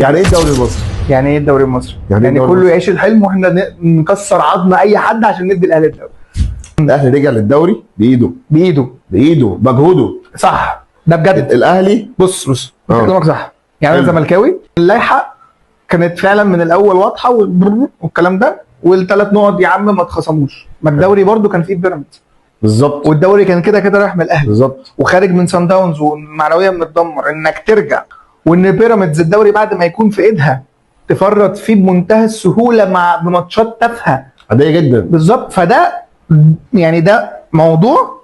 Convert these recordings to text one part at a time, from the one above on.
يعني ايه الدوري المصري؟ يعني ايه الدوري المصري؟ يعني يعني الدوري كله المصري؟ يعيش الحلم واحنا نكسر عظم اي حد عشان ندي الاهلي الدوري الاهلي رجع للدوري بايده بايده. مجهوده. صح، ده بجد. الاهلي بص آه. كلامك صح. يعني انا حلو. زملكاوي، اللائحه كانت فعلا من الاول واضحه والكلام ده، والثلاث نقط يا عم ما اتخصموش. ما الدوري برده كان فيه بيراميدز، بالظبط والدوري كان كده كده رايح من الاهلي بالظبط. وخارج من سان داونز ومعنويا متدمر. انك ترجع وان بيراميدز الدوري بعد ما يكون في ايدها تفرط فيه بمنتهى السهوله مع بماتشات تافهه عاديه جدا. بالظبط. فده يعني ده موضوع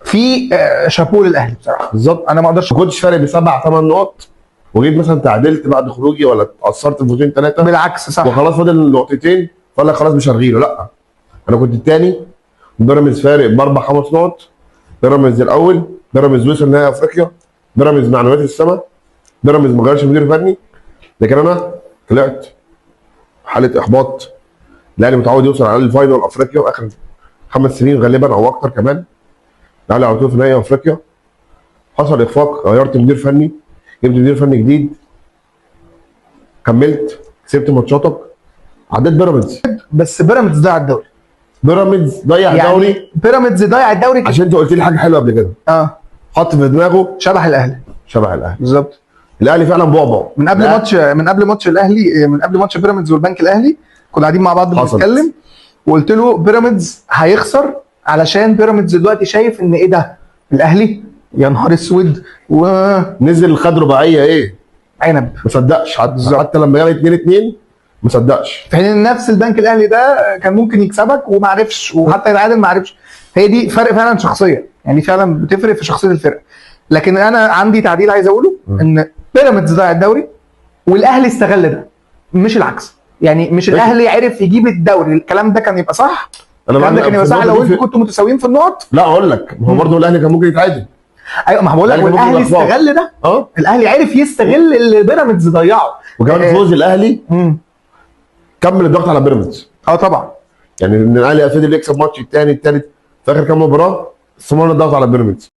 فيه شابوه للاهلي بصراحه. بالظبط. انا ما اقدرش. ما كنتش فارق بسبع ثمان نقط وجيت مثلا تعادلت بعد خروجي ولا اتأثرت في فوزين ثلاثه بالعكس صح. وخلاص فاضل نقطتين فقال لك خلاص مش هلغيله. لا، انا كنت الثاني، بيراميدز فارق باربع خمس نقط، بيراميدز الاول، بيراميدز وصل نهائي افريقيا، بيراميدز معنويات السماء، بيراميدز ما غيرش مدير فني. لكن انا طلعت حاله احباط. الاهلي متعود يوصل على الفاينل افريقيا اخر 5 سنين غالبا او اكتر كمان. الاهلي على طول في نهائي افريقيا. حصل اخفاق، غيرت مدير فني، جبت مدير فني جديد، كملت، كسبت ماتشاتك، عديت بيراميدز. بس بيراميدز ضيع الدوري. بيراميدز ضيع الدوري يعني بيراميدز ضيع الدوري عشان انت قلت لي حاجه حلوه قبل كده. حط في دماغه شبح الاهلي. شبه الاهلي. بالظبط. الاهلي فعلا بعبع من قبل ماتش الاهلي، من قبل ماتش بيراميدز والبنك الاهلي، كنا قاعدين مع بعض بنتكلم وقلت له بيراميدز هيخسر علشان بيراميدز دلوقتي شايف ان ايه ده الاهلي يا نهار اسود نزل خد رباعيه ايه عنب. ما صدقش حتى لما جاب 2-2 ما صدقش. في حين ان نفس البنك الاهلي ده كان ممكن يكسبك وما عرفش، وحتى يتعادل ما عرفش. هي دي فرق فعلا شخصيه، يعني فعلا بتفرق في شخصيه الفرقه. لكن انا عندي تعديل عايز اقوله، ان بيراميدز ضيع الدوري والاهلي استغل ده، مش العكس. يعني مش الاهلي عرف يجيب الدوري. الكلام ده كان يبقى صح. الكلام ده كان يبقى صح لو انتوا كنتوا متساويين في النقط. لا اقول لك، ما هو برضه الاهلي كان ممكن يتعادل. ايوه ما بقول لك، والاهلي استغل ده. الاهلي عرف يستغل اللي بيراميدز ضيعه. وكمان فوز الاهلي كمل الضغط على بيراميدز. طبعا. يعني ان الاهلي فضل يكسب ماتش الثاني الثالث في اخر كام مباراه ثم الضغط على بيراميدز.